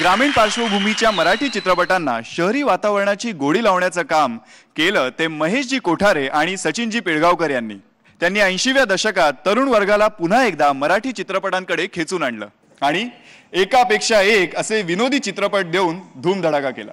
ग्रामीण पार्श्वभूमीच्या मराठी चित्रपटांना शहरी वातावरणाची गोडी लावण्याचं काम केलं ते महेशजी कोठारे आणि सचिनजी पेडगावकर यांनी. त्यांनी 80व्या दशकात तरुण वर्गाला पुन्हा एकदा मराठी चित्रपटांकडे खेचून आणलं आणि एकापेक्षा एक असे विनोदी चित्रपट देऊन धूमधडाका केला.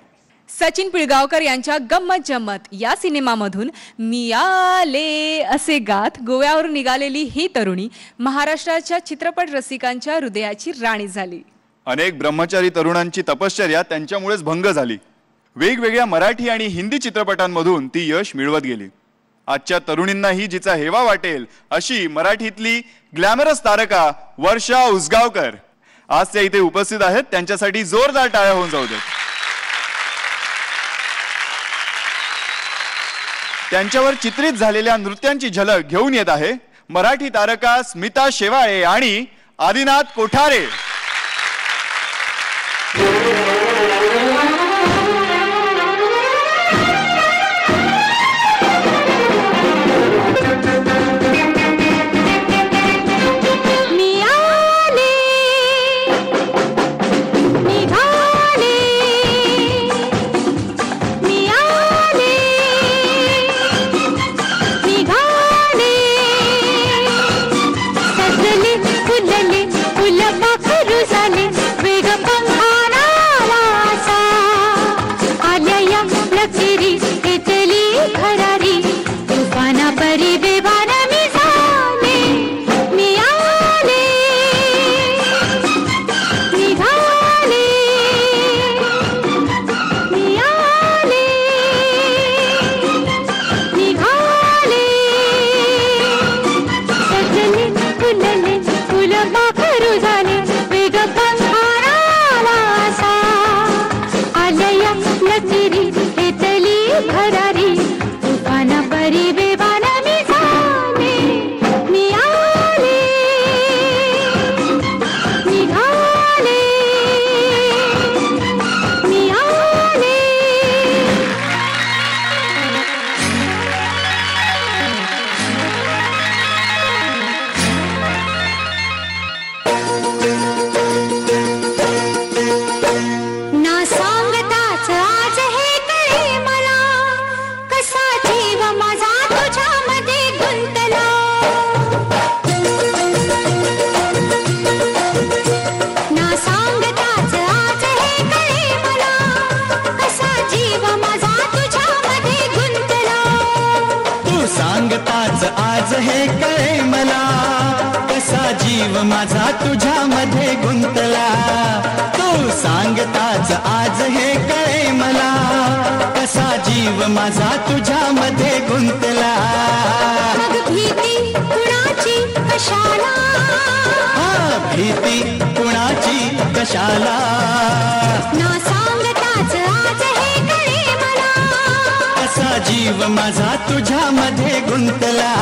सचिन पिळगावकर यांच्या गम्मत जम्मत या सिनेमामधून मी आले असे गात गोव्यावरून निघालेली ही तरुणी महाराष्ट्राच्या चित्रपट रसिकांच्या हृदयाची राणी झाली. अनेक ब्रह्मचारी तरुणांची तपश्चर्या त्यांच्यामुळेच भंग झाली. वेगवेगळ्या मराठी आणि हिंदी चित्रपटांमधून ती यश मिळवत गेली. आजच्या तरुणींनाही जिचा हेवा वाटेल अशी मराठीतली ग्लॅमरस तारका वर्षा उसगावकर आज त्या इथे उपस्थित आहेत. त्यांच्यासाठी जोरदार टाळ्या होऊन जाऊ देत. त्यांच्यावर चित्रित झालेल्या नृत्यांची झलक घेऊन येत आहे मराठी तारका स्मिता शेवाळे आणि आदिनाथ कोठारे. आज हे कळे मला कसा जीव माझा तुझ्यामध्ये गुंतला. तू सांगताच आज हे कळे मला कसा जीव माझा तुझ्यामध्ये गुंतला. भीती कुणाची कशाला, भीती कुणाची कशाला, ना सांगताच आज हे कळे मला कसा जीव माझा तुझ्यामध्ये गुंतला.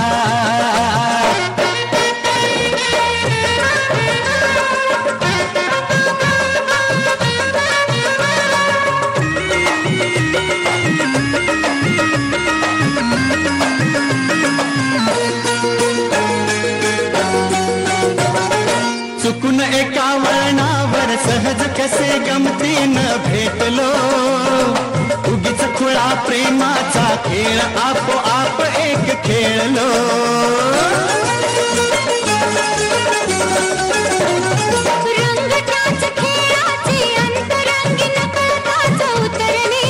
चुकून एका वळणावर सहज कसे गमतीनं भेटलो. उगीच खुळा प्रेमाचा खेळ आपोआप एक खेळलो. रंगताच खेळाचे अंतरंगी नकळताच उतरणे.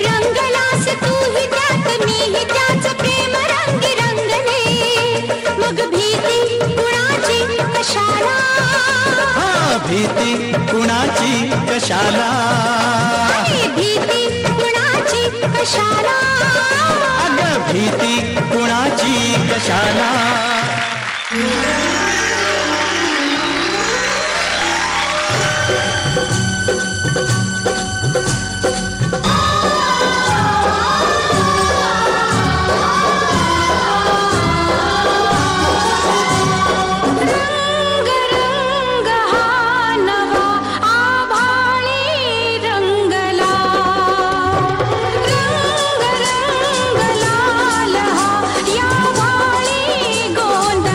रंगलास तूही त्यात मीही त्याच प्रेम रंगी रंगले. मग भीती कुणाची कशाला, भीती कुणाची कशाला, भीती कुणाची कशाला, अगं भीती कुणाची कशाला. रंग रंग लाल हा या भाळी गोंधळ.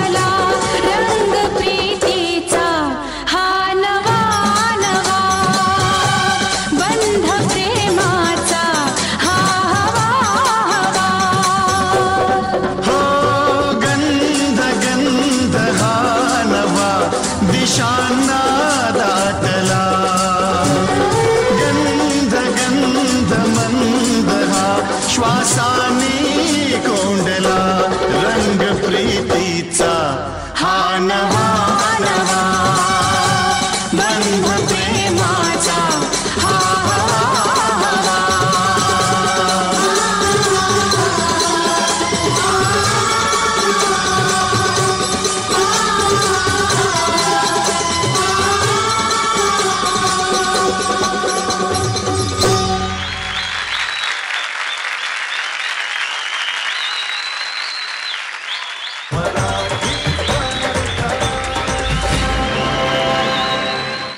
दिशांना दाटला गंध गंध मंद हा श्वासाने कोंडला रंग प्रीतीचा हा नवा